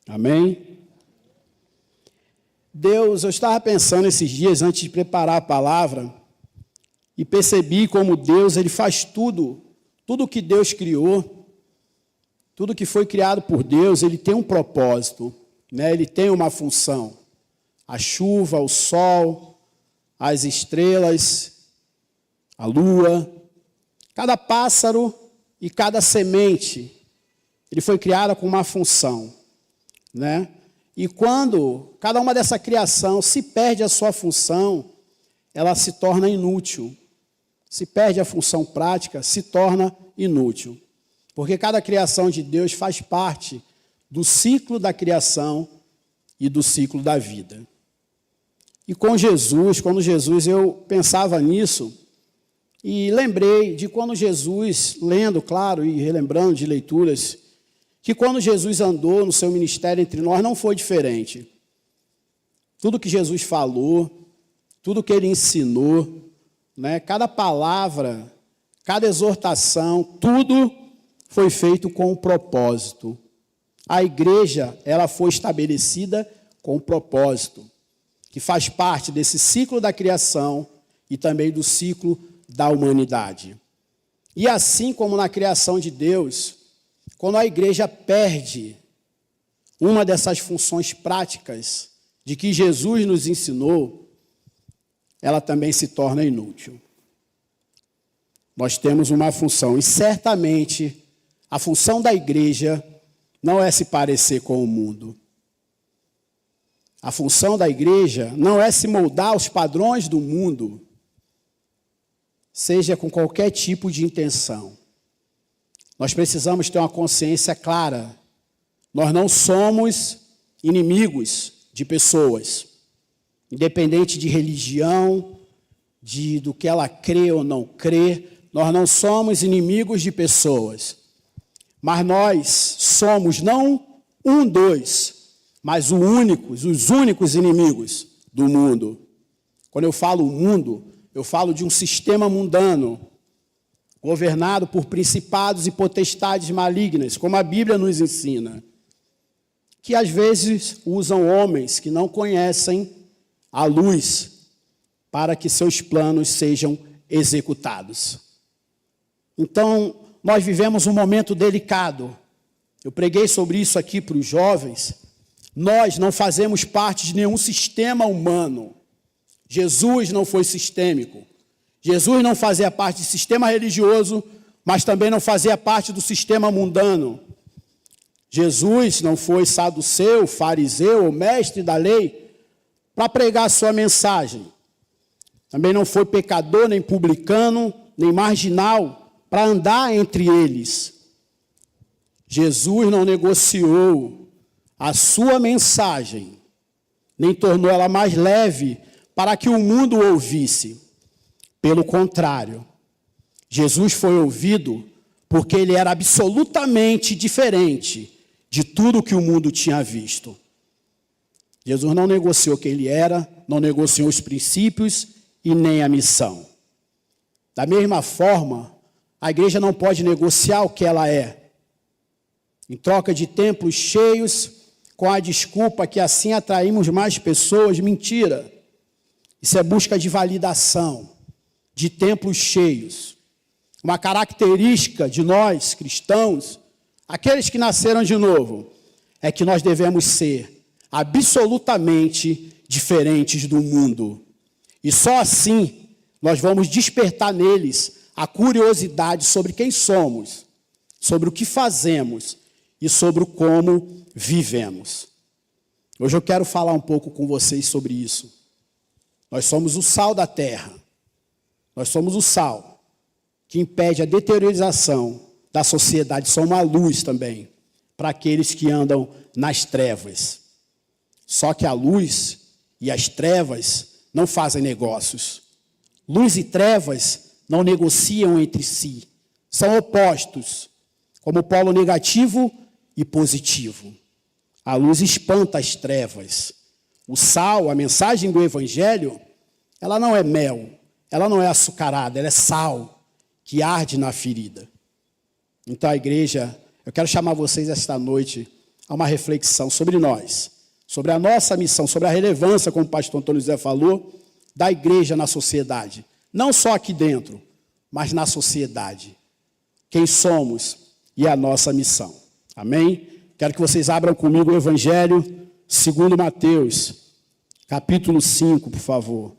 Amém? Deus, eu estava pensando esses dias antes de preparar a palavra e percebi como Deus, Ele faz tudo que Deus criou, tudo que foi criado por Deus, Ele tem um propósito, né? Ele tem uma função. A chuva, o sol, as estrelas, a lua, cada pássaro e cada semente, ele foi criado com uma função, né? E quando cada uma dessa criação se perde a sua função, ela se torna inútil. Se perde a função prática, se torna inútil. Porque cada criação de Deus faz parte do ciclo da criação e do ciclo da vida. E com Jesus, quando Jesus, eu pensava nisso, e lembrei de quando Jesus, lendo, claro, e relembrando de leituras, que quando Jesus andou no seu ministério entre nós, não foi diferente. Tudo que Jesus falou, tudo que Ele ensinou, né, cada palavra, cada exortação, tudo foi feito com um propósito. A igreja, ela foi estabelecida com um propósito, que faz parte desse ciclo da criação e também do ciclo da humanidade. E assim como na criação de Deus, quando a igreja perde uma dessas funções práticas de que Jesus nos ensinou, ela também se torna inútil. Nós temos uma função, e certamente a função da igreja não é se parecer com o mundo. A função da igreja não é se moldar aos padrões do mundo, seja com qualquer tipo de intenção. Nós precisamos ter uma consciência clara. Nós não somos inimigos de pessoas, independente de religião, do que ela crê ou não crê. Nós não somos inimigos de pessoas, mas nós somos não dois, mas os únicos inimigos do mundo. Quando eu falo mundo, eu falo de um sistema mundano, governado por principados e potestades malignas, como a Bíblia nos ensina, que às vezes usam homens que não conhecem a luz para que seus planos sejam executados. Então, nós vivemos um momento delicado. Eu preguei sobre isso aqui para os jovens. Nós não fazemos parte de nenhum sistema humano. Jesus não foi sistêmico. Jesus não fazia parte do sistema religioso, mas também não fazia parte do sistema mundano. Jesus não foi saduceu, fariseu ou mestre da lei para pregar a sua mensagem. Também não foi pecador, nem publicano, nem marginal para andar entre eles. Jesus não negociou a sua mensagem, nem tornou ela mais leve para que o mundo ouvisse. Pelo contrário, Jesus foi ouvido porque ele era absolutamente diferente de tudo que o mundo tinha visto. Jesus não negociou quem ele era, não negociou os princípios e nem a missão. Da mesma forma, a igreja não pode negociar o que ela é. Em troca de templos cheios, com a desculpa que assim atraímos mais pessoas, mentira. Isso é busca de validação, de templos cheios. Uma característica de nós, cristãos, aqueles que nasceram de novo, é que nós devemos ser absolutamente diferentes do mundo. E só assim nós vamos despertar neles a curiosidade sobre quem somos, sobre o que fazemos e sobre o como vivemos. Hoje eu quero falar um pouco com vocês sobre isso. Nós somos o sal da terra. Nós somos o sal que impede a deteriorização da sociedade. Somos a luz também para aqueles que andam nas trevas. Só que a luz e as trevas não fazem negócios. Luz e trevas não negociam entre si. São opostos, como polo negativo e positivo. A luz espanta as trevas. O sal, a mensagem do Evangelho, ela não é mel, ela não é açucarada, ela é sal que arde na ferida. Então a igreja, eu quero chamar vocês esta noite a uma reflexão sobre nós, sobre a nossa missão, sobre a relevância, como o pastor Antônio José falou, da igreja na sociedade. Não só aqui dentro, mas na sociedade. Quem somos e a nossa missão. Amém? Quero que vocês abram comigo o Evangelho segundo Mateus, capítulo 5, por favor.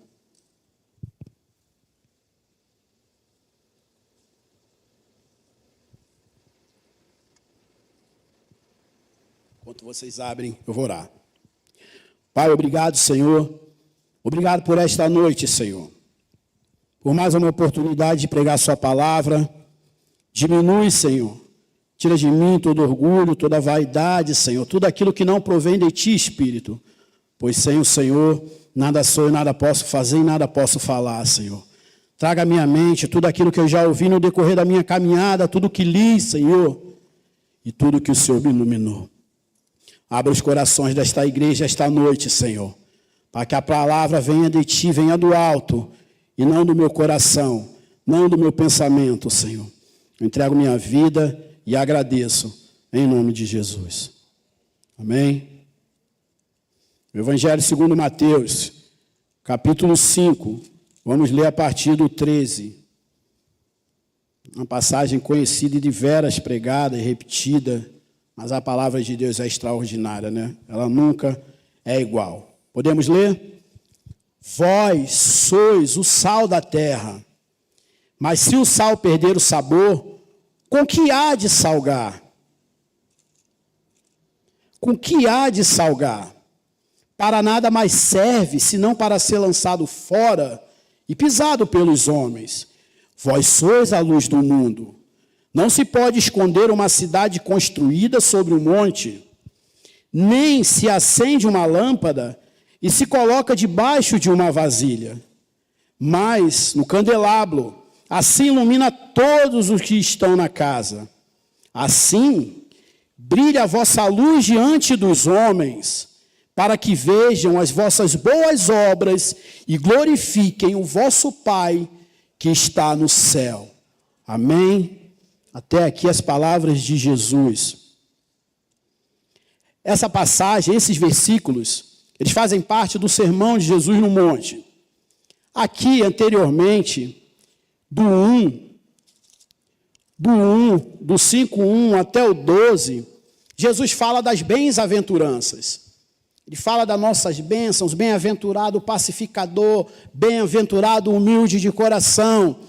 Enquanto vocês abrem, eu vou orar. Pai, obrigado, Senhor. Obrigado por esta noite, Senhor. Por mais uma oportunidade de pregar sua palavra. Diminui, Senhor. Tira de mim todo orgulho, toda vaidade, Senhor. Tudo aquilo que não provém de Ti, Espírito. Pois sem o Senhor, nada sou e nada posso fazer e nada posso falar, Senhor. Traga à minha mente tudo aquilo que eu já ouvi no decorrer da minha caminhada, tudo que li, Senhor, e tudo que o Senhor me iluminou. Abra os corações desta igreja esta noite, Senhor, para que a palavra venha de Ti, venha do alto, e não do meu coração, não do meu pensamento, Senhor. Eu entrego minha vida e agradeço, em nome de Jesus. Amém? O Evangelho segundo Mateus, capítulo 5, vamos ler a partir do 13. Uma passagem conhecida e de veras pregada e repetida, mas a palavra de Deus é extraordinária, né? Ela nunca é igual. Podemos ler? Vós sois o sal da terra, mas se o sal perder o sabor, com que há de salgar? Com que há de salgar? Para nada mais serve, senão para ser lançado fora e pisado pelos homens. Vós sois a luz do mundo. Não se pode esconder uma cidade construída sobre um monte, nem se acende uma lâmpada e se coloca debaixo de uma vasilha, mas no candelabro, assim ilumina todos os que estão na casa. Assim, brilha a vossa luz diante dos homens, para que vejam as vossas boas obras e glorifiquem o vosso Pai que está no céu. Amém? Até aqui as palavras de Jesus. Essa passagem, esses versículos, eles fazem parte do sermão de Jesus no monte. Aqui, anteriormente, do 5:1 até o 12, Jesus fala das bem-aventuranças. Ele fala das nossas bênçãos, bem-aventurado o pacificador, bem-aventurado o humilde de coração.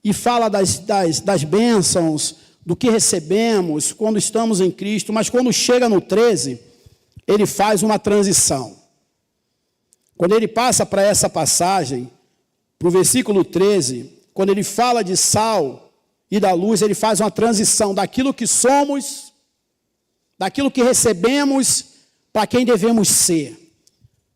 E fala das bênçãos, do que recebemos quando estamos em Cristo. Mas quando chega no 13, ele faz uma transição. Quando ele passa para essa passagem, para o versículo 13, quando ele fala de sal e da luz, ele faz uma transição daquilo que somos, daquilo que recebemos, para quem devemos ser,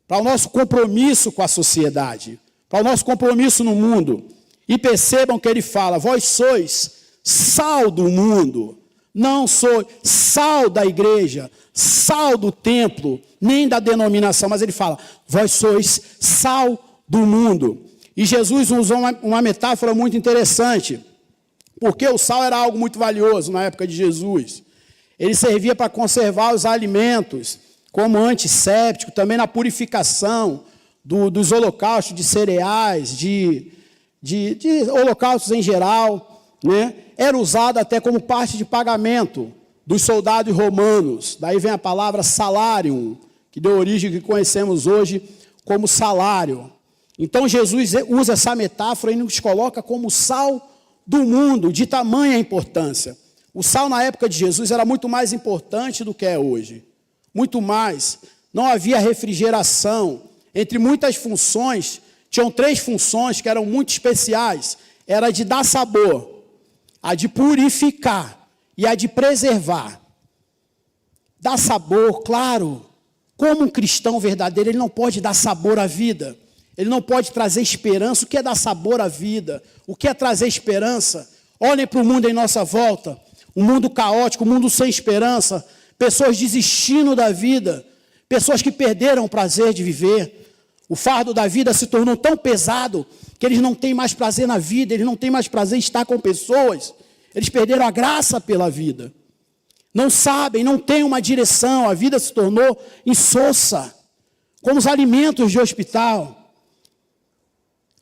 para o nosso compromisso com a sociedade, para o nosso compromisso no mundo. E percebam que ele fala, vós sois sal do mundo, não sou sal da igreja, sal do templo, nem da denominação, mas ele fala, vós sois sal do mundo. E Jesus usou uma metáfora muito interessante, porque o sal era algo muito valioso na época de Jesus. Ele servia para conservar os alimentos, como antisséptico, também na purificação dos holocaustos de cereais, de holocaustos em geral, né? Era usado até como parte de pagamento dos soldados romanos. Daí vem a palavra salarium, que deu origem ao que conhecemos hoje como salário. Então Jesus usa essa metáfora e nos coloca como sal do mundo, de tamanha importância. O sal na época de Jesus era muito mais importante do que é hoje. Muito mais. Não havia refrigeração. Entre muitas funções, tinham 3 funções que eram muito especiais. Era a de dar sabor, a de purificar e a de preservar. Dar sabor, claro, como um cristão verdadeiro, ele não pode dar sabor à vida. Ele não pode trazer esperança. O que é dar sabor à vida? O que é trazer esperança? Olhem para o mundo em nossa volta. Um mundo caótico, um mundo sem esperança. Pessoas desistindo da vida. Pessoas que perderam o prazer de viver. O fardo da vida se tornou tão pesado que eles não têm mais prazer na vida, eles não têm mais prazer em estar com pessoas. Eles perderam a graça pela vida. não sabem, não têm uma direção, a vida se tornou insossa, como os alimentos de hospital.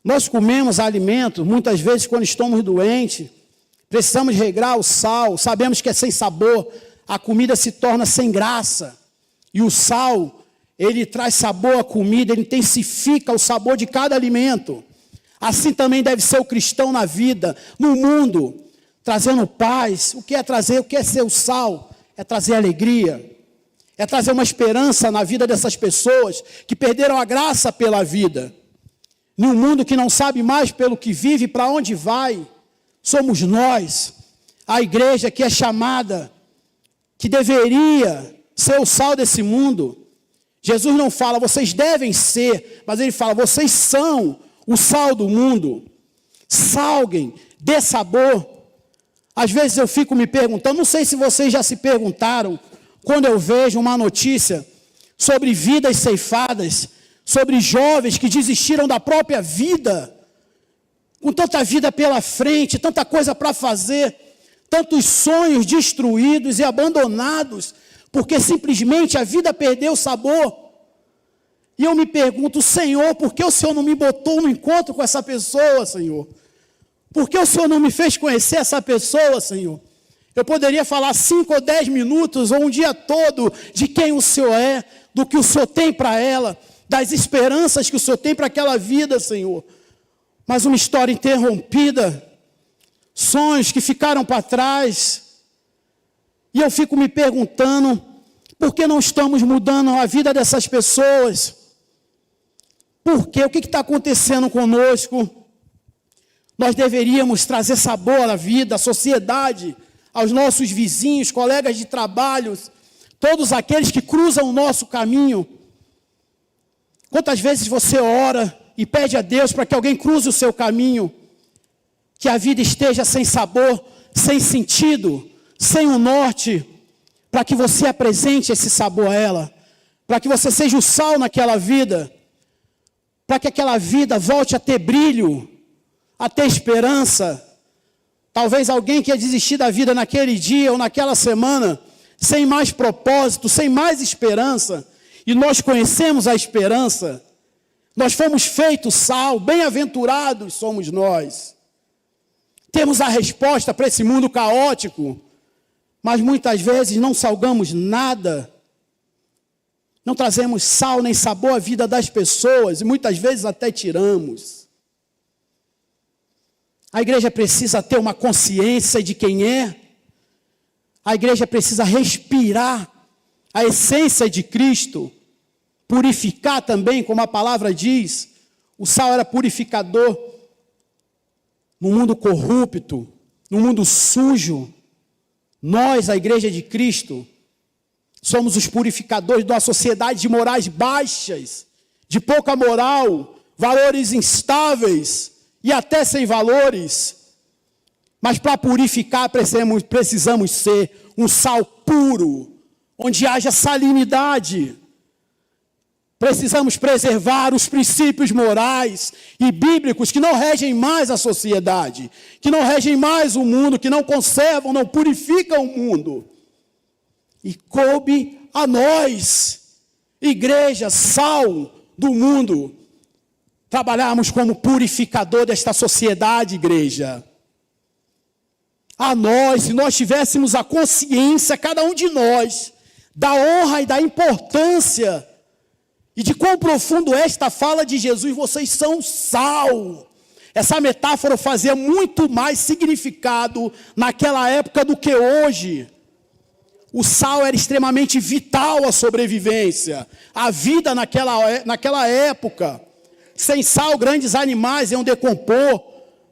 Nós comemos alimentos, muitas vezes quando estamos doentes, precisamos regrar o sal, sabemos que é sem sabor, a comida se torna sem graça. E o sal, ele traz sabor à comida, ele intensifica o sabor de cada alimento. Assim também deve ser o cristão na vida, no mundo, trazendo paz. O que é trazer? O que é ser o sal? É trazer alegria, é trazer uma esperança na vida dessas pessoas que perderam a graça pela vida. Num mundo que não sabe mais pelo que vive, para onde vai, somos nós, a igreja que é chamada, que deveria ser o sal desse mundo. Jesus não fala, vocês devem ser, mas ele fala, vocês são o sal do mundo. Salguem, dê sabor. Às vezes eu fico me perguntando, não sei se vocês já se perguntaram, quando eu vejo uma notícia sobre vidas ceifadas, sobre jovens que desistiram da própria vida, com tanta vida pela frente, tanta coisa para fazer, tantos sonhos destruídos e abandonados, porque simplesmente a vida perdeu o sabor. E eu me pergunto, Senhor, por que o Senhor não me botou no encontro com essa pessoa, Senhor? Por que o Senhor não me fez conhecer essa pessoa, Senhor? Eu poderia falar 5 ou 10 minutos, ou um dia todo, de quem o Senhor é, do que o Senhor tem para ela, das esperanças que o Senhor tem para aquela vida, Senhor. Mas uma história interrompida, sonhos que ficaram para trás. E eu fico me perguntando, por que não estamos mudando a vida dessas pessoas? Por quê? O que está acontecendo conosco? Nós deveríamos trazer sabor à vida, à sociedade, aos nossos vizinhos, colegas de trabalho, todos aqueles que cruzam o nosso caminho. Quantas vezes você ora e pede a Deus para que alguém cruze o seu caminho, que a vida esteja sem sabor, sem sentido, sem um norte, para que você apresente esse sabor a ela, para que você seja o sal naquela vida, para que aquela vida volte a ter brilho, a ter esperança. Talvez alguém que ia desistir da vida naquele dia ou naquela semana, sem mais propósito, sem mais esperança, e nós conhecemos a esperança, nós fomos feitos sal, bem-aventurados somos nós. Temos a resposta para esse mundo caótico, mas muitas vezes não salgamos nada, não trazemos sal nem sabor à vida das pessoas, e muitas vezes até tiramos. A igreja precisa ter uma consciência de quem é, a igreja precisa respirar a essência de Cristo, purificar também, como a palavra diz, o sal era purificador. No mundo corrupto, no mundo sujo, nós, a igreja de Cristo, somos os purificadores de uma sociedade de morais baixas, de pouca moral, valores instáveis e até sem valores. Mas para purificar precisamos ser um sal puro, onde haja salinidade. Precisamos preservar os princípios morais e bíblicos que não regem mais a sociedade, que não regem mais o mundo, que não conservam, não purificam o mundo. E coube a nós, igreja, sal do mundo, trabalharmos como purificador desta sociedade, igreja. A nós, se nós tivéssemos a consciência, cada um de nós, da honra e da importância e de quão profundo é esta fala de Jesus, vocês são sal. Essa metáfora fazia muito mais significado naquela época do que hoje. O sal era extremamente vital à sobrevivência, à vida naquela época. Sem sal, grandes animais iam decompor,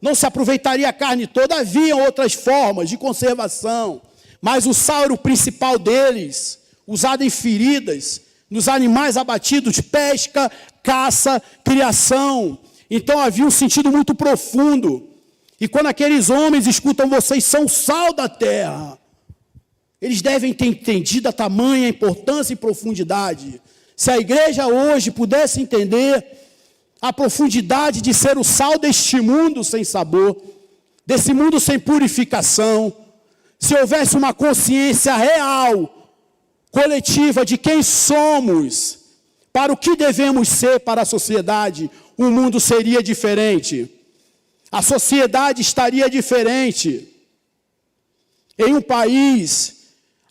não se aproveitaria a carne toda, havia outras formas de conservação, mas o sal era o principal deles, usado em feridas, nos animais abatidos, pesca, caça, criação. Então havia um sentido muito profundo. E quando aqueles homens escutam, vocês são sal da terra, eles devem ter entendido a tamanha importância e profundidade. Se a igreja hoje pudesse entender a profundidade de ser o sal deste mundo sem sabor, desse mundo sem purificação, se houvesse uma consciência real, coletiva de quem somos, para o que devemos ser para a sociedade, o mundo seria diferente. A sociedade estaria diferente. Em um país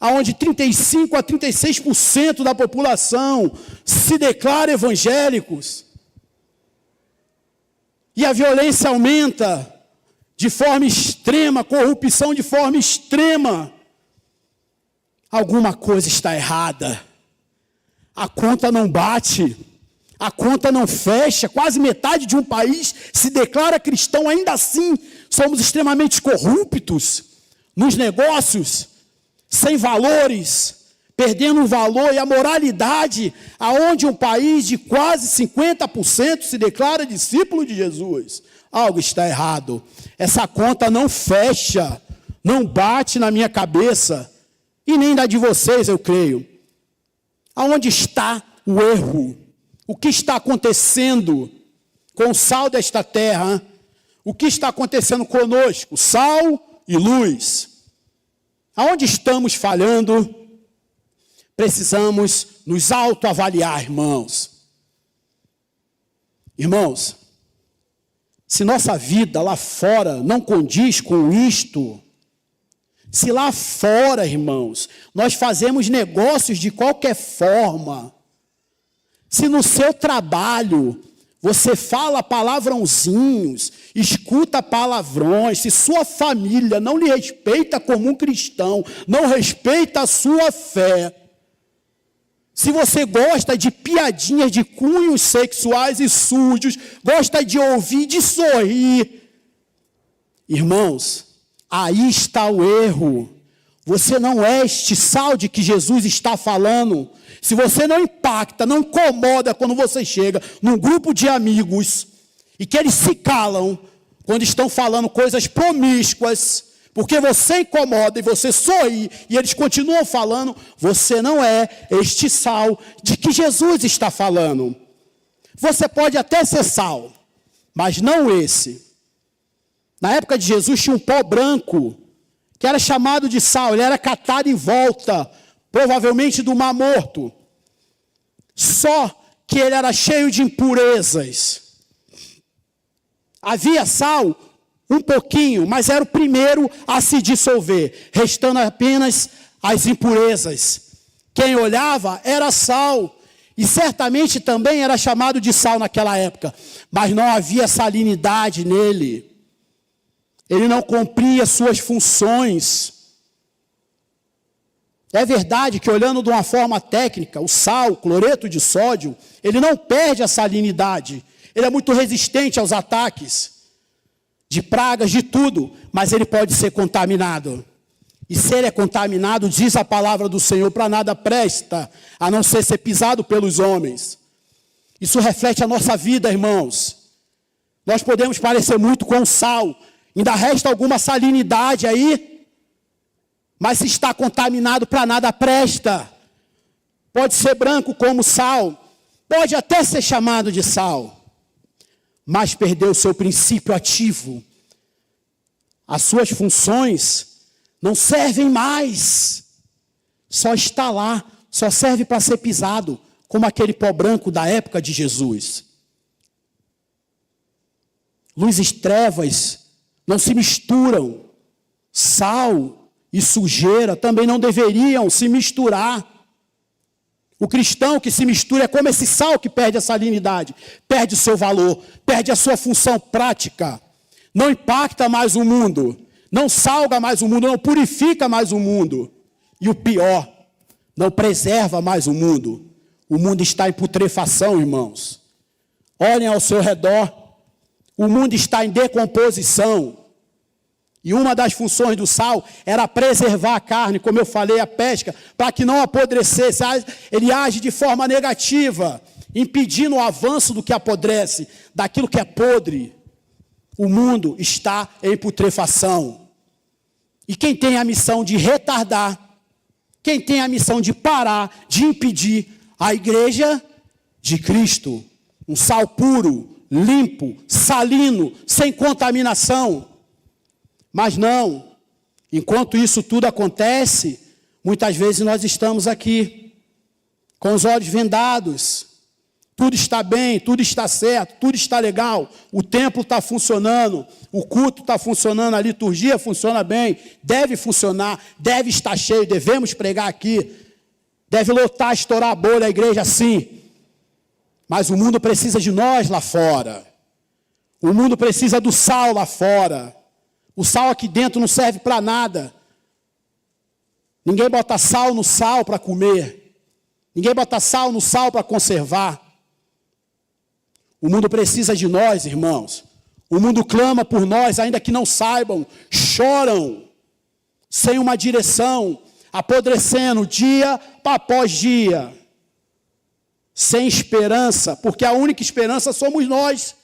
onde 35% a 36% da população se declara evangélicos, e a violência aumenta de forma extrema, corrupção de forma extrema, alguma coisa está errada. A conta não bate, a conta não fecha. Quase metade de um país se declara cristão, ainda assim somos extremamente corruptos nos negócios, sem valores, perdendo o valor e a moralidade, aonde um país de quase 50% se declara discípulo de Jesus. Algo está errado. Essa conta não fecha, não bate na minha cabeça, e nem na de vocês, eu creio. Aonde está o erro? O que está acontecendo com o sal desta terra? O que está acontecendo conosco? Sal e luz. Aonde estamos falhando? Precisamos nos autoavaliar, irmãos. Irmãos, se nossa vida lá fora não condiz com isto, se lá fora, irmãos, nós fazemos negócios de qualquer forma, se no seu trabalho você fala palavrãozinhos, escuta palavrões, se sua família não lhe respeita como um cristão, não respeita a sua fé, se você gosta de piadinhas de cunhos sexuais e sujos, gosta de ouvir, de sorrir, irmãos, aí está o erro. Você não é este sal de que Jesus está falando. Se você não impacta, não incomoda quando você chega num grupo de amigos e que eles se calam quando estão falando coisas promíscuas, porque você incomoda e você sorri e eles continuam falando, você não é este sal de que Jesus está falando. Você pode até ser sal, mas não esse. Na época de Jesus tinha um pó branco, que era chamado de sal, ele era catado em volta, provavelmente do Mar Morto. Só que ele era cheio de impurezas. Havia sal, um pouquinho, mas era o primeiro a se dissolver, restando apenas as impurezas. Quem olhava era sal, e certamente também era chamado de sal naquela época, mas não havia salinidade nele. Ele não cumpria suas funções. É verdade que, olhando de uma forma técnica, o sal, o cloreto de sódio, ele não perde a salinidade. Ele é muito resistente aos ataques de pragas, de tudo, mas ele pode ser contaminado. E se ele é contaminado, diz a palavra do Senhor, para nada presta, a não ser pisado pelos homens. Isso reflete a nossa vida, irmãos. Nós podemos parecer muito com o sal, ainda resta alguma salinidade aí, mas se está contaminado, para nada presta. Pode ser branco como sal, pode até ser chamado de sal, mas perdeu o seu princípio ativo. As suas funções não servem mais. Só está lá, só serve para ser pisado, como aquele pó branco da época de Jesus. Luz e trevas não se misturam. Sal e sujeira também não deveriam se misturar. O cristão que se mistura é como esse sal que perde a salinidade, perde o seu valor, perde a sua função prática, não impacta mais o mundo, não salga mais o mundo, não purifica mais o mundo. E o pior, não preserva mais o mundo. O mundo está em putrefação, irmãos. Olhem ao seu redor, o mundo está em decomposição. E uma das funções do sal era preservar a carne, como eu falei, a pesca, para que não apodrecesse. Ele age de forma negativa, impedindo o avanço do que apodrece, daquilo que é podre. O mundo está em putrefação. E quem tem a missão de retardar, quem tem a missão de parar, de impedir, a igreja de Cristo. Um sal puro, limpo, salino, sem contaminação. Mas não, Enquanto isso tudo acontece, muitas vezes nós estamos aqui, com os olhos vendados. Tudo está bem, tudo está certo, tudo está legal. O templo está funcionando, o culto está funcionando, a liturgia funciona bem, deve funcionar, deve estar cheio, devemos pregar aqui. Deve lotar, estourar a bolha a igreja, sim. Mas o mundo precisa de nós lá fora. O mundo precisa do sal lá fora. O sal aqui dentro não serve para nada. Ninguém bota sal no sal para comer. Ninguém bota sal no sal para conservar. O mundo precisa de nós, irmãos. O mundo clama por nós, ainda que não saibam. Choram, sem uma direção, apodrecendo dia após dia. Sem esperança, porque a única esperança somos nós.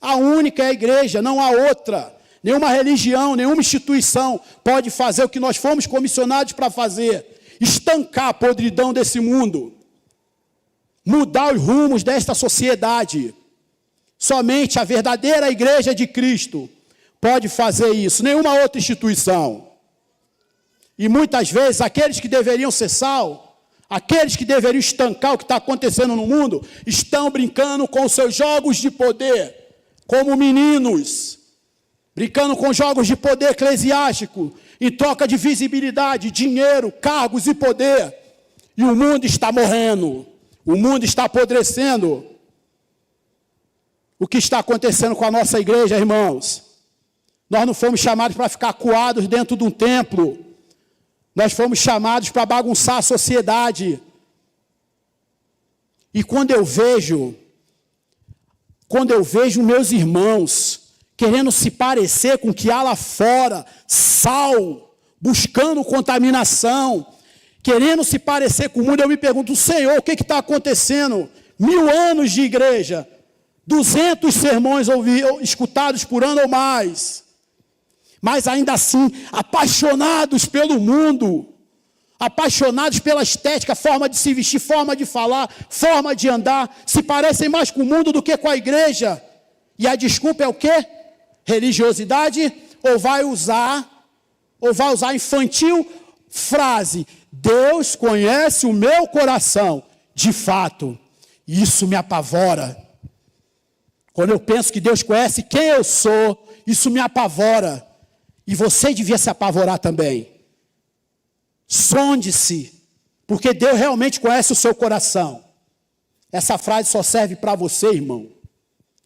A única é a igreja, não há outra. Nenhuma religião, nenhuma instituição pode fazer o que nós fomos comissionados para fazer. Estancar a podridão desse mundo. Mudar os rumos desta sociedade. Somente a verdadeira igreja de Cristo pode fazer isso. Nenhuma outra instituição. E muitas vezes aqueles que deveriam ser sal, aqueles que deveriam estancar o que está acontecendo no mundo, estão brincando com os seus jogos de poder, como meninos, brincando com jogos de poder eclesiástico, em troca de visibilidade, dinheiro, cargos e poder. E o mundo está morrendo, o mundo está apodrecendo. O que está acontecendo com a nossa igreja, irmãos? Nós não fomos chamados para ficar acuados dentro de um templo. Nós fomos chamados para bagunçar a sociedade. E quando eu vejo meus irmãos querendo se parecer com o que há lá fora, sal, buscando contaminação, querendo se parecer com o mundo, eu me pergunto, Senhor, o que está acontecendo? 1000 anos de igreja, 200 sermões escutados por ano ou mais, mas ainda assim, apaixonados pelo mundo, apaixonados pela estética, forma de se vestir, forma de falar, forma de andar, se parecem mais com o mundo do que com a igreja. E a desculpa é o quê? Religiosidade? Ou vai usar infantil frase, Deus conhece o meu coração. De fato, isso me apavora. Quando eu penso que Deus conhece quem eu sou, isso me apavora. E você devia se apavorar também. Sonde-se, porque Deus realmente conhece o seu coração. Essa frase só serve para você, irmão.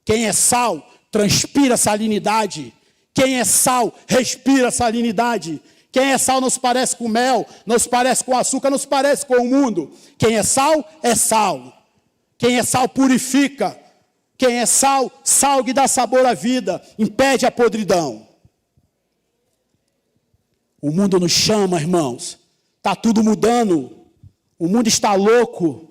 Quem é sal, transpira salinidade. Quem é sal, respira salinidade. Quem é sal não se parece com mel, não se parece com açúcar, não se parece com o mundo. Quem é sal, é sal. Quem é sal, purifica. Quem é sal, sal que dá sabor à vida, impede a podridão. O mundo nos chama, irmãos. Está tudo mudando. O mundo está louco.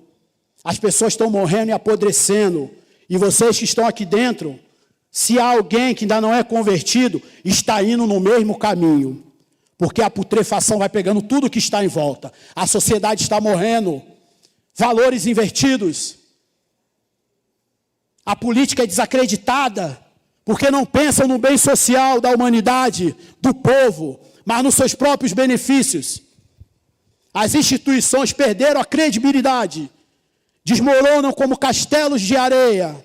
As pessoas estão morrendo e apodrecendo. E vocês que estão aqui dentro, se há alguém que ainda não é convertido, está indo no mesmo caminho. Porque a putrefação vai pegando tudo que está em volta. A sociedade está morrendo. Valores invertidos. A política é desacreditada, porque não pensam no bem social da humanidade, do povo, mas nos seus próprios benefícios. As instituições perderam a credibilidade, desmoronam como castelos de areia.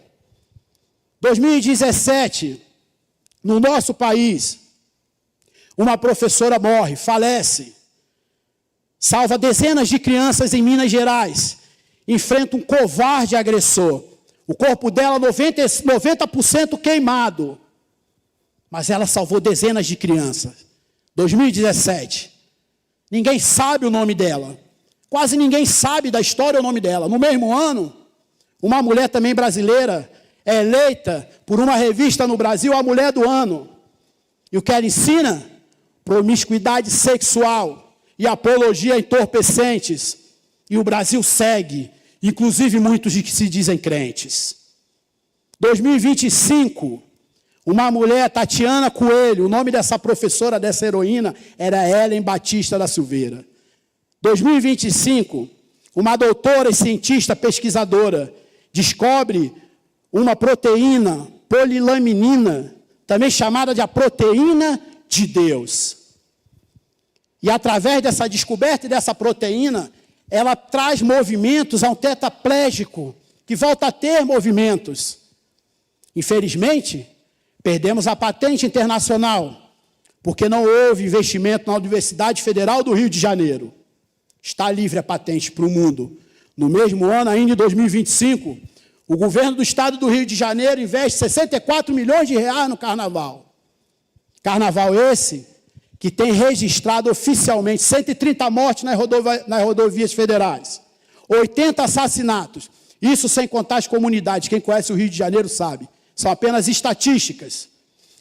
2017, no nosso país, uma professora morre, falece, salva dezenas de crianças em Minas Gerais, enfrenta um covarde agressor. O corpo dela 90% queimado. Mas ela salvou dezenas de crianças. 2017. Ninguém sabe o nome dela. Quase ninguém sabe da história o nome dela. No mesmo ano, uma mulher também brasileira é eleita por uma revista no Brasil a mulher do ano. E o que ela ensina? Promiscuidade sexual e apologia a entorpecentes. E o Brasil segue. Inclusive muitos de que se dizem crentes. 2025, uma mulher, Tatiana Coelho, o nome dessa professora, dessa heroína, era Ellen Batista da Silveira. 2025, uma doutora e cientista pesquisadora descobre uma proteína polilaminina, também chamada de a proteína de Deus. E através dessa descoberta e dessa proteína, ela traz movimentos a um tetraplégico, que volta a ter movimentos. Infelizmente, perdemos a patente internacional, porque não houve investimento na Universidade Federal do Rio de Janeiro. Está livre a patente para o mundo. No mesmo ano, ainda em 2025, o governo do estado do Rio de Janeiro investe 64 milhões de reais no carnaval. Carnaval esse que tem registrado oficialmente 130 mortes nas rodovias federais, 80 assassinatos. Isso sem contar as comunidades. Quem conhece o Rio de Janeiro sabe. São apenas estatísticas.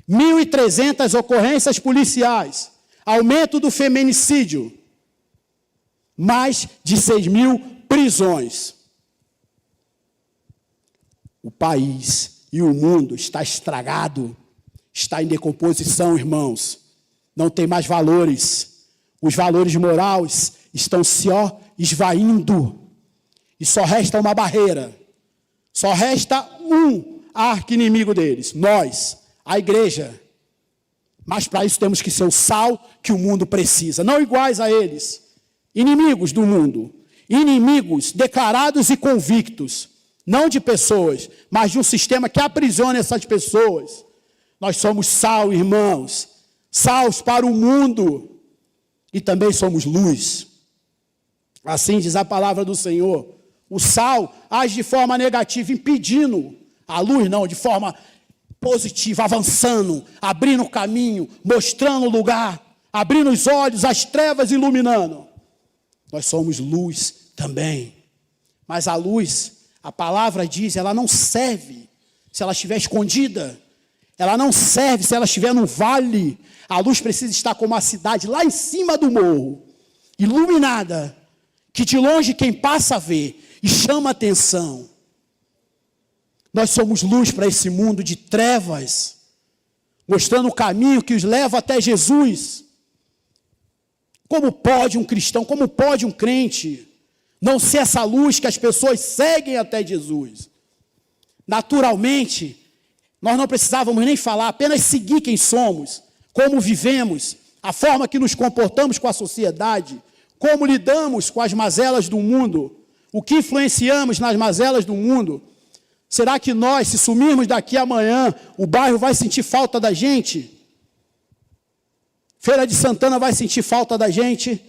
1.300 ocorrências policiais. Aumento do feminicídio. Mais de 6.000 prisões. O país e o mundo está estragado. Está em decomposição, irmãos. Não tem mais valores. Os valores morais estão se esvaindo. E só resta uma barreira. Só resta um arqui-inimigo deles. Nós, a igreja. Mas para isso temos que ser o sal que o mundo precisa. Não iguais a eles. Inimigos do mundo. Inimigos declarados e convictos. Não de pessoas, mas de um sistema que aprisiona essas pessoas. Nós somos sal, irmãos. Sal para o mundo. E também somos luz. Assim diz a palavra do Senhor. O sal age de forma negativa, impedindo. A luz não, de forma positiva, avançando, abrindo o caminho, mostrando o lugar, abrindo os olhos, as trevas iluminando. Nós somos luz também. Mas a luz, a palavra diz, ela não serve se ela estiver escondida. Ela não serve se ela estiver no vale. A luz precisa estar como a cidade lá em cima do morro, iluminada, que de longe quem passa vê e chama a atenção. Nós somos luz para esse mundo de trevas, mostrando o caminho que os leva até Jesus. Como pode um cristão, como pode um crente não ser essa luz que as pessoas seguem até Jesus? Naturalmente, nós não precisávamos nem falar, apenas seguir quem somos, como vivemos, a forma que nos comportamos com a sociedade, como lidamos com as mazelas do mundo, o que influenciamos nas mazelas do mundo. Será que nós, se sumirmos daqui amanhã, o bairro vai sentir falta da gente? Feira de Santana vai sentir falta da gente?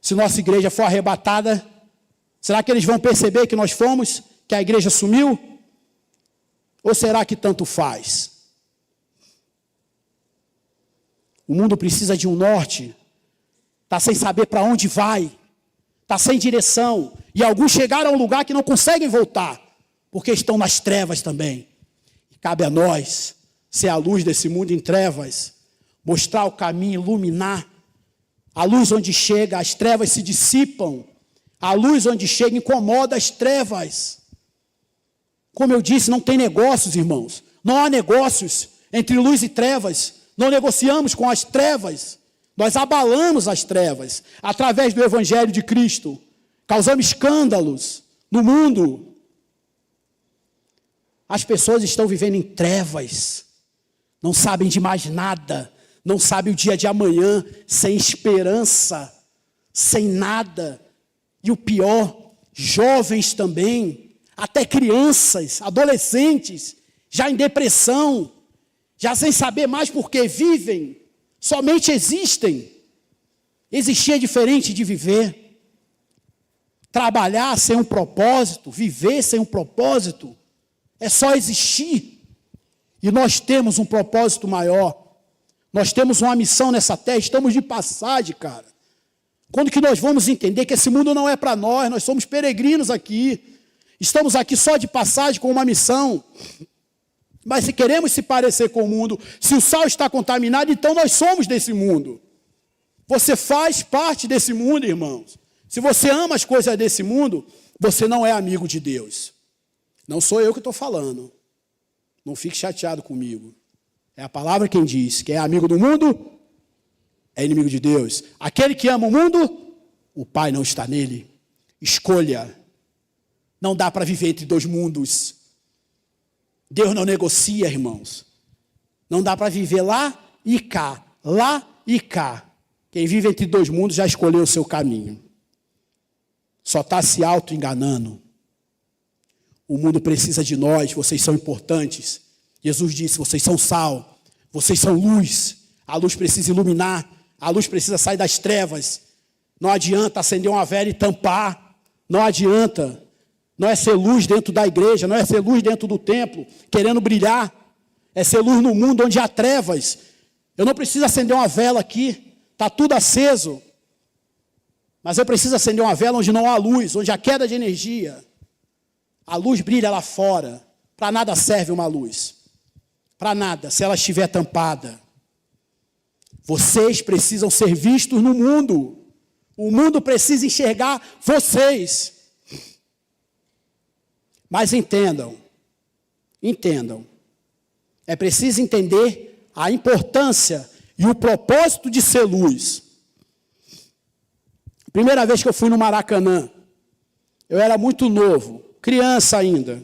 Se nossa igreja for arrebatada? Será que eles vão perceber que nós fomos, que a igreja sumiu? Ou será que tanto faz? O mundo precisa de um norte. Está sem saber para onde vai. Está sem direção. E alguns chegaram a um lugar que não conseguem voltar, porque estão nas trevas também. E cabe a nós ser a luz desse mundo em trevas, mostrar o caminho, iluminar. A luz onde chega, as trevas se dissipam. A luz onde chega incomoda as trevas. Como eu disse, não tem negócios, irmãos. Não há negócios entre luz e trevas. Não negociamos com as trevas. Nós abalamos as trevas através do Evangelho de Cristo. Causamos escândalos no mundo. As pessoas estão vivendo em trevas. Não sabem de mais nada. Não sabem o dia de amanhã, sem esperança, sem nada. E o pior, jovens também, até crianças, adolescentes, já em depressão, já sem saber mais por que vivem, somente existem. Existir é diferente de viver. Trabalhar sem um propósito, viver sem um propósito, é só existir. E nós temos um propósito maior. Nós temos uma missão nessa terra, estamos de passagem, cara. Quando que nós vamos entender que esse mundo não é para nós somos peregrinos aqui. Estamos aqui só de passagem com uma missão. Mas se queremos se parecer com o mundo, se o sal está contaminado, então nós somos desse mundo. Você faz parte desse mundo, irmãos. Se você ama as coisas desse mundo, você não é amigo de Deus. Não sou eu que estou falando. Não fique chateado comigo. É a palavra quem diz que é amigo do mundo, é inimigo de Deus. Aquele que ama o mundo, o Pai não está nele. Escolha. Não dá para viver entre dois mundos. Deus não negocia, irmãos. Não dá para viver lá e cá, lá e cá. Quem vive entre dois mundos já escolheu o seu caminho. Só está se auto-enganando. O mundo precisa de nós, vocês são importantes. Jesus disse, vocês são sal, vocês são luz. A luz precisa iluminar, a luz precisa sair das trevas. Não adianta acender uma vela e tampar. Não adianta. Não é ser luz dentro da igreja, não é ser luz dentro do templo, querendo brilhar. É ser luz no mundo onde há trevas. Eu não preciso acender uma vela aqui, está tudo aceso. Mas eu preciso acender uma vela onde não há luz, onde há queda de energia. A luz brilha lá fora. Para nada serve uma luz. Para nada, se ela estiver tampada. Vocês precisam ser vistos no mundo. O mundo precisa enxergar vocês. Mas entendam. É preciso entender a importância e o propósito de ser luz. Primeira vez que eu fui no Maracanã, eu era muito novo, criança ainda,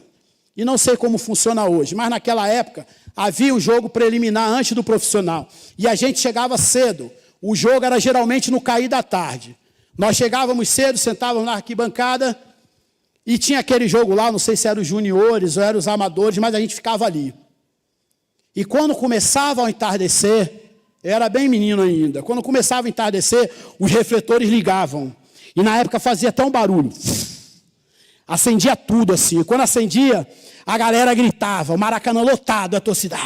e não sei como funciona hoje, mas naquela época havia um jogo preliminar antes do profissional, e a gente chegava cedo, o jogo era geralmente no cair da tarde. Nós chegávamos cedo, sentávamos na arquibancada, e tinha aquele jogo lá, não sei se eram os juniores ou eram os amadores, mas a gente ficava ali. E quando começava a entardecer, eu era bem menino ainda. Quando começava a entardecer, os refletores ligavam. E na época fazia até um barulho. Acendia tudo assim. Quando acendia, a galera gritava. O Maracanã lotado, a torcida.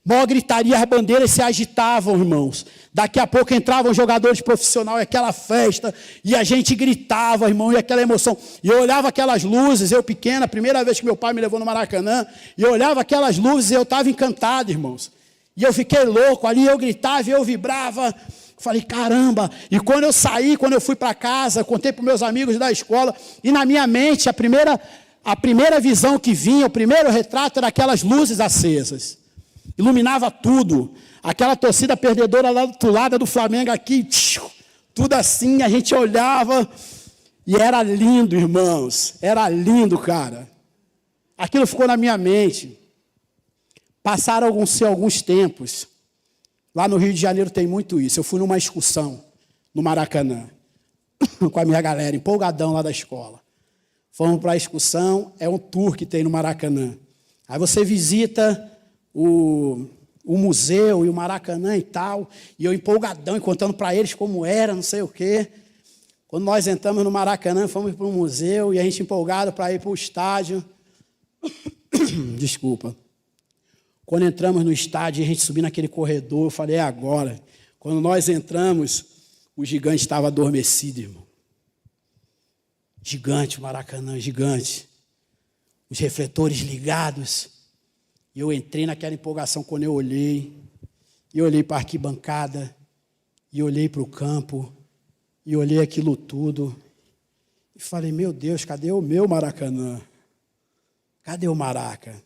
Mó gritaria, as bandeiras se agitavam, irmãos. Daqui a pouco entravam jogadores profissionais, aquela festa, e a gente gritava, irmão, e aquela emoção. E eu olhava aquelas luzes, eu pequena, a primeira vez que meu pai me levou no Maracanã, e eu olhava aquelas luzes e eu estava encantado, irmãos. E eu fiquei louco, ali eu gritava e eu vibrava. Falei, caramba. E quando eu saí, quando eu fui para casa, contei para meus amigos da escola, e na minha mente, a primeira visão que vinha, o primeiro retrato era aquelas luzes acesas. Iluminava tudo. Aquela torcida perdedora lá do outro lado do Flamengo aqui, tudo assim, a gente olhava e era lindo, irmãos. Era lindo, cara. Aquilo ficou na minha mente. Passaram alguns tempos. Lá no Rio de Janeiro tem muito isso. Eu fui numa excursão no Maracanã com a minha galera, empolgadão lá da escola. Fomos para a excursão, é um tour que tem no Maracanã. Aí você visita o museu e o Maracanã e tal, e eu empolgadão, e contando para eles como era, não sei o quê. Quando nós entramos no Maracanã, fomos para o museu, e a gente empolgado para ir para o estádio. Desculpa. Quando entramos no estádio, a gente subiu naquele corredor, eu falei, é agora. Quando nós entramos, o gigante estava adormecido, irmão. Gigante, o Maracanã, gigante. Os refletores ligados. E eu entrei naquela empolgação quando eu olhei. E olhei para a arquibancada. E olhei para o campo. E olhei aquilo tudo. E falei, meu Deus, cadê o meu Maracanã? Cadê o Maraca?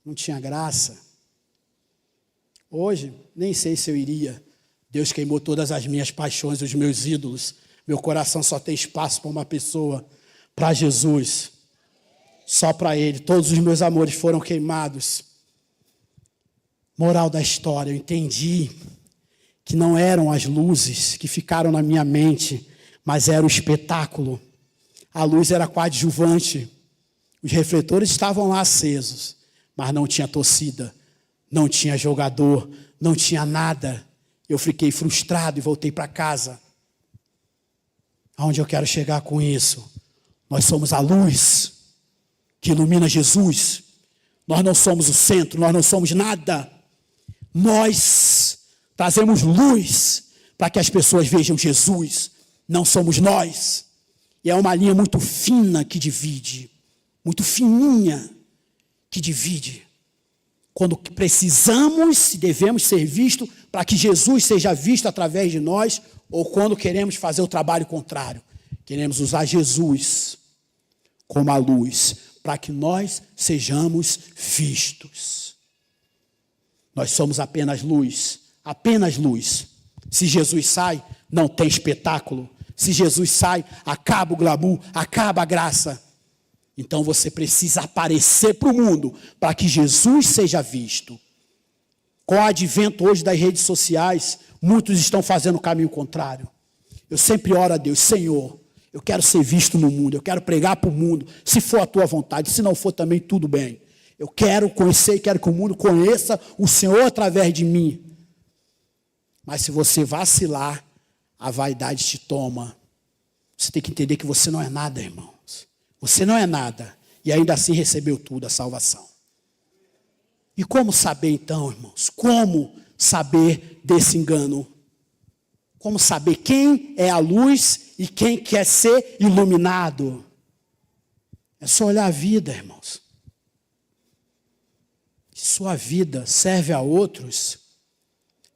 Não tinha graça. Hoje, nem sei se eu iria. Deus queimou todas as minhas paixões, os meus ídolos. Meu coração só tem espaço para uma pessoa, para Jesus. Só para Ele. Todos os meus amores foram queimados. Moral da história, eu entendi que não eram as luzes que ficaram na minha mente, mas era o espetáculo. A luz era coadjuvante. Os refletores estavam lá acesos. Mas não tinha torcida, não tinha jogador, não tinha nada. Eu fiquei frustrado e voltei para casa. Aonde eu quero chegar com isso? Nós somos a luz que ilumina Jesus. Nós não somos o centro, nós não somos nada. Nós trazemos luz para que as pessoas vejam Jesus. Não somos nós. E é uma linha muito fina que divide, muito fininha, que divide. Quando precisamos e devemos ser vistos para que Jesus seja visto através de nós, ou quando queremos fazer o trabalho contrário. Queremos usar Jesus como a luz, para que nós sejamos vistos. Nós somos apenas luz, apenas luz. Se Jesus sai, não tem espetáculo. Se Jesus sai, acaba o glamour, acaba a graça. Então você precisa aparecer para o mundo para que Jesus seja visto. Com o advento hoje das redes sociais, Muitos estão fazendo o caminho contrário. Eu sempre oro a Deus: Senhor, eu quero ser visto no mundo, eu quero pregar para o mundo, se for a tua vontade, se não for também, tudo bem. Eu quero conhecer e quero que o mundo conheça o Senhor através de mim. Mas se você vacilar, a vaidade te toma. Você tem que entender que você não é nada, irmãos. Você não é nada. E ainda assim recebeu tudo, a salvação. E como saber então, irmãos? Como saber desse engano? Como saber quem é a luz e quem quer ser iluminado? É só olhar a vida, irmãos. Se sua vida serve a outros,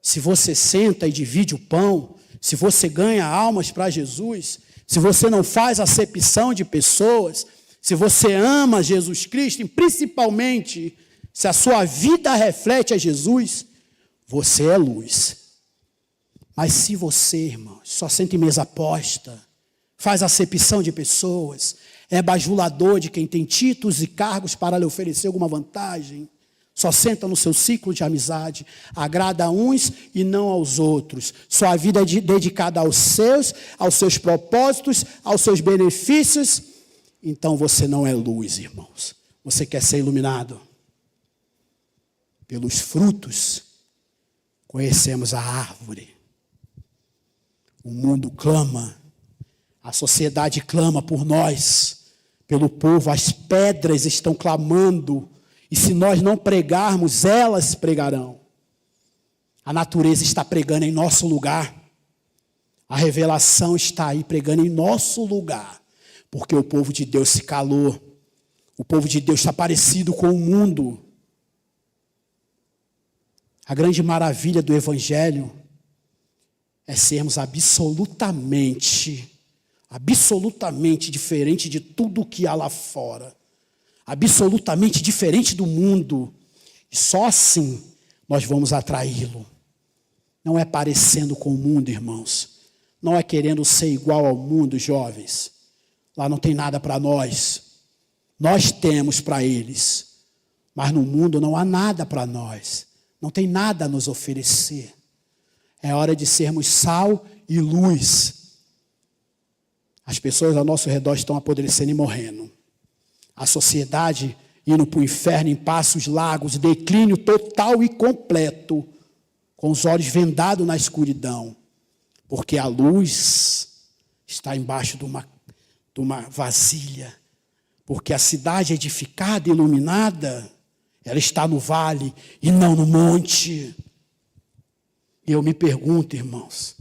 se você senta e divide o pão, se você ganha almas para Jesus, se você não faz acepção de pessoas, se você ama Jesus Cristo, e principalmente se a sua vida reflete a Jesus, você é luz. Mas se você, irmão, só senta em mesa posta, faz acepção de pessoas, é bajulador de quem tem títulos e cargos para lhe oferecer alguma vantagem, só senta no seu ciclo de amizade, agrada a uns e não aos outros, sua vida é dedicada aos seus propósitos, aos seus benefícios, então você não é luz, irmãos. Você quer ser iluminado? Pelos frutos conhecemos a árvore. O mundo clama, a sociedade clama por nós, pelo povo, as pedras estão clamando, e se nós não pregarmos, elas pregarão. A natureza está pregando em nosso lugar, a revelação está aí pregando em nosso lugar, porque o povo de Deus se calou, o povo de Deus está parecido com o mundo. A grande maravilha do Evangelho é sermos absolutamente diferente de tudo que há lá fora. Absolutamente diferente do mundo. E só assim nós vamos atraí-lo. Não é parecendo com o mundo, irmãos. Não é querendo ser igual ao mundo, jovens. Lá não tem nada para nós. Nós temos para eles. Mas no mundo não há nada para nós. Não tem nada a nos oferecer. É hora de sermos sal e luz. As pessoas ao nosso redor estão apodrecendo e morrendo. A sociedade indo para o inferno em passos largos, declínio total e completo, com os olhos vendados na escuridão. Porque a luz está embaixo de uma vasilha. Porque a cidade edificada, iluminada, ela está no vale e não no monte. E eu me pergunto, irmãos,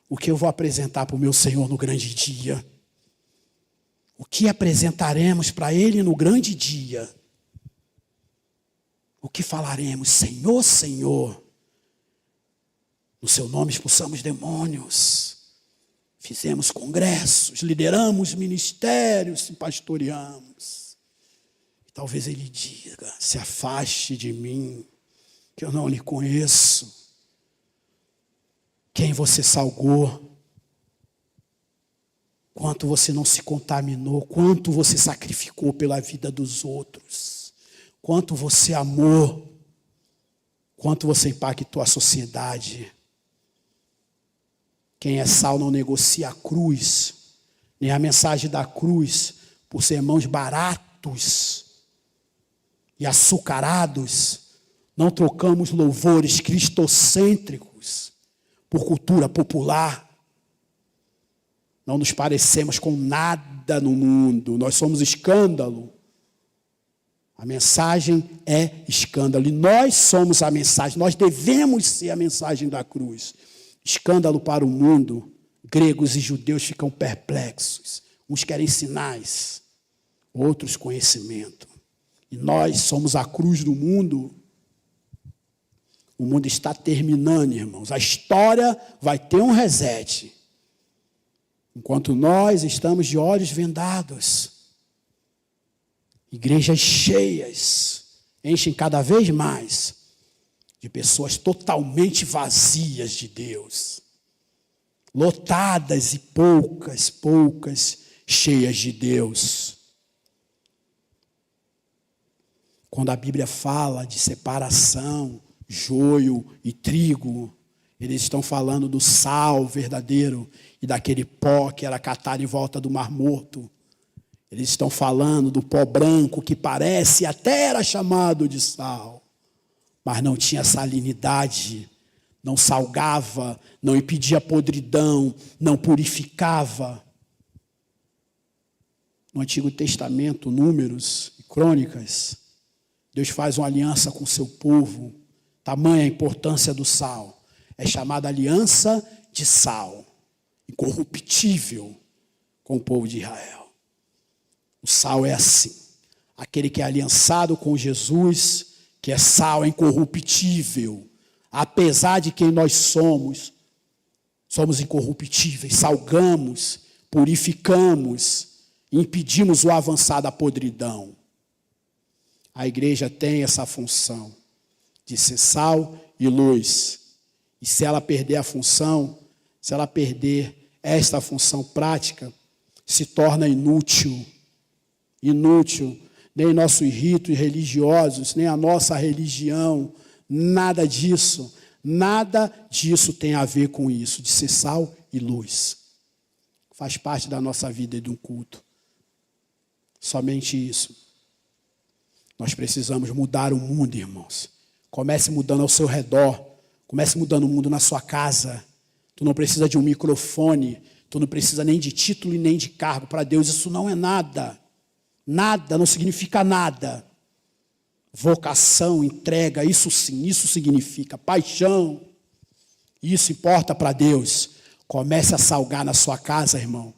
o que eu vou apresentar para o meu Senhor no grande dia? O que apresentaremos para Ele no grande dia? O que falaremos? Senhor, Senhor, no Seu nome expulsamos demônios, fizemos congressos, lideramos ministérios e pastoreamos. Talvez Ele diga: se afaste de mim, que eu não lhe conheço. Quem você salgou? Quanto você não se contaminou? Quanto você sacrificou pela vida dos outros? Quanto você amou? Quanto você impactou a sociedade? Quem é sal não negocia a cruz, nem a mensagem da cruz, por sermões baratos e açucarados. Não trocamos louvores cristocêntricos por cultura popular. Não nos parecemos com nada no mundo. Nós somos escândalo. A mensagem é escândalo. E nós somos a mensagem. Nós devemos ser a mensagem da cruz. Escândalo para o mundo. Gregos e judeus ficam perplexos. Uns querem sinais, outros conhecimento. E nós somos a cruz do mundo. O mundo está terminando, irmãos. A história vai ter um reset. Enquanto nós estamos de olhos vendados. Igrejas cheias enchem cada vez mais de pessoas totalmente vazias de Deus. Lotadas e poucas cheias de Deus. Quando a Bíblia fala de separação joio e trigo. Eles estão falando do sal verdadeiro e daquele pó que era catado em volta do Mar Morto. Eles estão falando do pó branco que parece até era chamado de sal, mas não tinha salinidade, não salgava, não impedia podridão, não purificava. No Antigo Testamento, Números e Crônicas, Deus faz uma aliança com o seu povo. Tamanha a importância do sal. É chamada aliança de sal, incorruptível com o povo de Israel. O sal é assim. Aquele que é aliançado com Jesus, que é sal, é incorruptível. Apesar de quem nós somos incorruptíveis, salgamos, purificamos, impedimos o avançar da podridão. A igreja tem essa função de ser sal e luz. E se ela perder a função, se ela perder esta função prática, se torna inútil. Inútil. Nem nossos ritos religiosos, nem a nossa religião, nada disso tem a ver com isso, de ser sal e luz. Faz parte da nossa vida e de um culto. Somente isso. Nós precisamos mudar o mundo, irmãos. Comece mudando ao seu redor. Comece mudando o mundo na sua casa. Tu não precisa de um microfone. Tu não precisa nem de título e nem de cargo. Para Deus isso não é nada. Nada, não significa nada. Vocação, entrega, isso sim, isso significa. Paixão, isso importa para Deus. Comece a salgar na sua casa, irmão.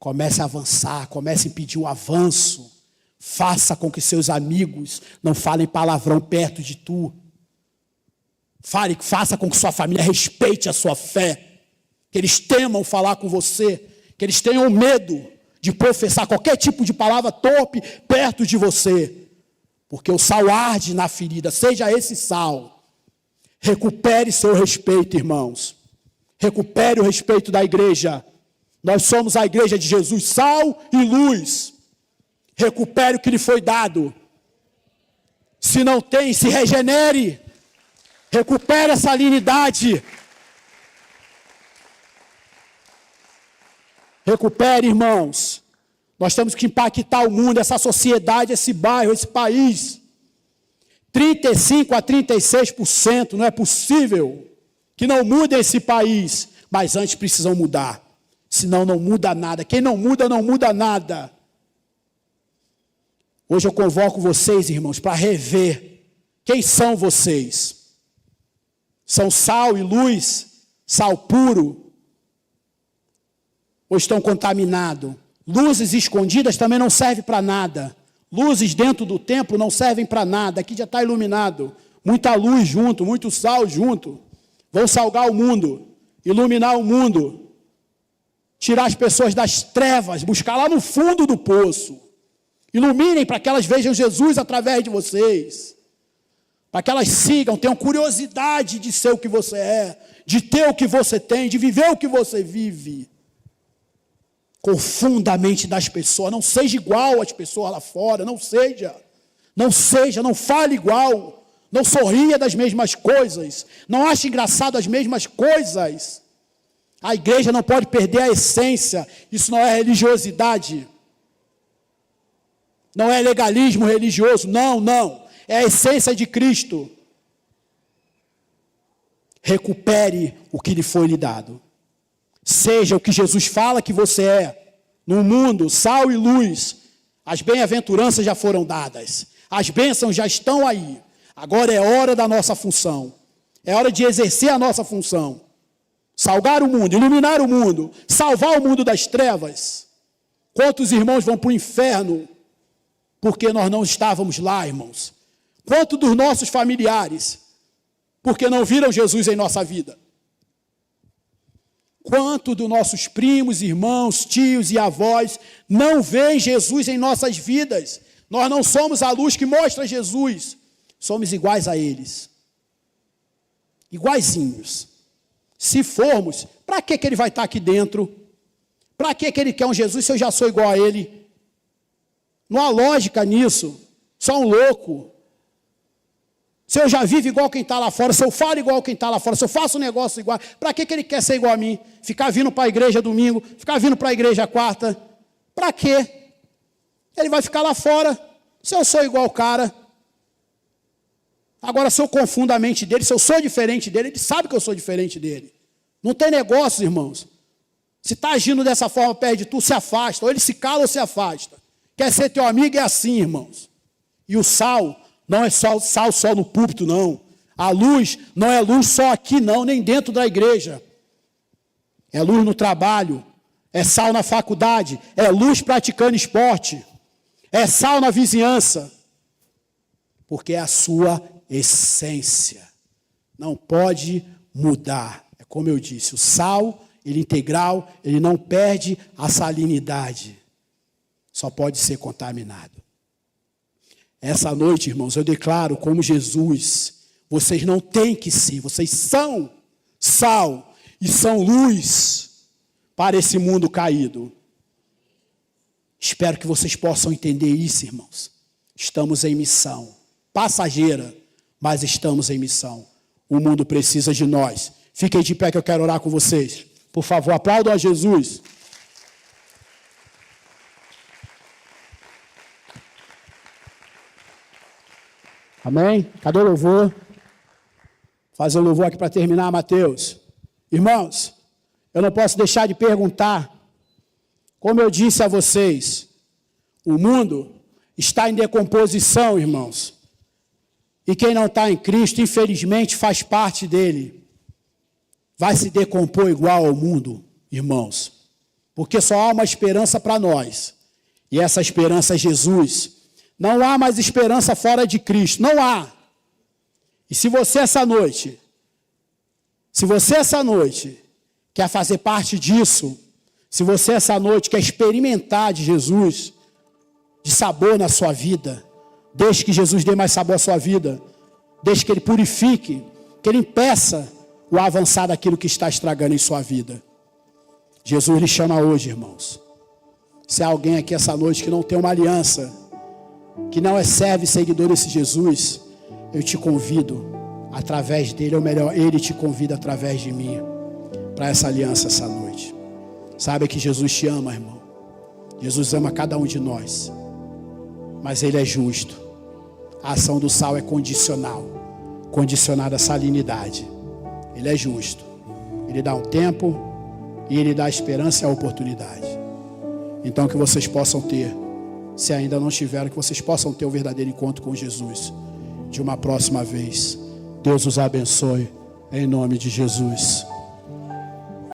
Comece a avançar, comece a impedir o avanço. Faça com que seus amigos não falem palavrão perto de tu. Faça com que sua família respeite a sua fé. Que eles temam falar com você. Que eles tenham medo de professar qualquer tipo de palavra torpe perto de você. Porque o sal arde na ferida. Seja esse sal. Recupere seu respeito, irmãos. Recupere o respeito da igreja. Nós somos a igreja de Jesus, sal e luz. Recupere o que lhe foi dado. Se não tem, se regenere. Recupere a salinidade. Recupere, irmãos. Nós temos que impactar o mundo, essa sociedade, esse bairro, esse país. 35% a 36%, não é possível que não mude esse país. Mas antes precisam mudar. Senão não muda nada. Quem não muda, não muda nada. Hoje eu convoco vocês, irmãos, para rever quem são vocês. São sal e luz, sal puro, ou estão contaminados? Luzes escondidas também não servem para nada. Luzes dentro do templo não servem para nada. Aqui já está iluminado. Muita luz junto, muito sal junto. Vão salgar o mundo, iluminar o mundo, tirar as pessoas das trevas, buscar lá no fundo do poço. Iluminem para que elas vejam Jesus através de vocês. Para que elas sigam, tenham curiosidade de ser o que você é, de ter o que você tem, de viver o que você vive. Confunda a mente das pessoas, não seja igual às pessoas lá fora, não fale igual, não sorria das mesmas coisas, não ache engraçado as mesmas coisas. A igreja não pode perder a essência, isso não é religiosidade. Não é legalismo religioso, não. É a essência de Cristo. Recupere o que lhe foi lhe dado. Seja o que Jesus fala que você é. No mundo, sal e luz. As bem-aventuranças já foram dadas. As bênçãos já estão aí. Agora é hora da nossa função. É hora de exercer a nossa função. Salgar o mundo, iluminar o mundo, salvar o mundo das trevas. Quantos irmãos vão para o inferno porque nós não estávamos lá, irmãos? Quanto dos nossos familiares, porque não viram Jesus em nossa vida? Quanto dos nossos primos, irmãos, tios e avós não veem Jesus em nossas vidas? Nós não somos a luz que mostra Jesus, somos iguais a eles. Iguaizinhos. Se formos, para que ele vai estar aqui dentro? Para que ele quer um Jesus se eu já sou igual a ele? Não há lógica nisso, só um louco. Se eu já vivo igual quem está lá fora, se eu falo igual quem está lá fora, se eu faço um negócio igual, para que ele quer ser igual a mim? Ficar vindo para a igreja domingo, ficar vindo para a igreja quarta, para quê? Ele vai ficar lá fora, se eu sou igual o cara. Agora, se eu confundo a mente dele, se eu sou diferente dele, ele sabe que eu sou diferente dele. Não tem negócio, irmãos. Se está agindo dessa forma perto de tu, se afasta. Ou ele se cala ou se afasta. Quer ser teu amigo, é assim, irmãos. E o sal não é sal só no púlpito, não. A luz não é luz só aqui, não, nem dentro da igreja. É luz no trabalho, é sal na faculdade, é luz praticando esporte, é sal na vizinhança. Porque é a sua essência. Não pode mudar. É como eu disse, o sal, ele integral, ele não perde a salinidade. Só pode ser contaminado. Essa noite, irmãos, eu declaro como Jesus, vocês não têm que ser, vocês são sal e são luz para esse mundo caído. Espero que vocês possam entender isso, irmãos. Estamos em missão, passageira, mas estamos em missão. O mundo precisa de nós. Fiquem de pé que eu quero orar com vocês. Por favor, aplaudam a Jesus. Amém? Cadê o louvor? Fazer o louvor aqui para terminar, Mateus. Irmãos, eu não posso deixar de perguntar. Como eu disse a vocês, o mundo está em decomposição, irmãos. E quem não está em Cristo, infelizmente, faz parte dele. Vai se decompor igual ao mundo, irmãos. Porque só há uma esperança para nós. E essa esperança é Jesus. Não há mais esperança fora de Cristo. Não há. E se você essa noite quer fazer parte disso, se você essa noite quer experimentar de Jesus, de sabor na sua vida, deixe que Jesus dê mais sabor à sua vida, deixe que Ele purifique, que Ele impeça o avançar daquilo que está estragando em sua vida. Jesus lhe chama hoje, irmãos. Se há alguém aqui essa noite que não tem uma aliança, que não é servo e seguidor desse Jesus, eu te convido através dele, ou melhor, ele te convida através de mim, para essa aliança essa noite. Sabe que Jesus te ama, irmão. Jesus ama cada um de nós, mas ele é justo. A ação do sal é condicional, condicionada à salinidade. Ele é justo. Ele dá um tempo e ele dá a esperança e a oportunidade. Então que vocês possam ter, se ainda não tiveram, que vocês possam ter o verdadeiro encontro com Jesus de uma próxima vez. Deus os abençoe, em nome de Jesus.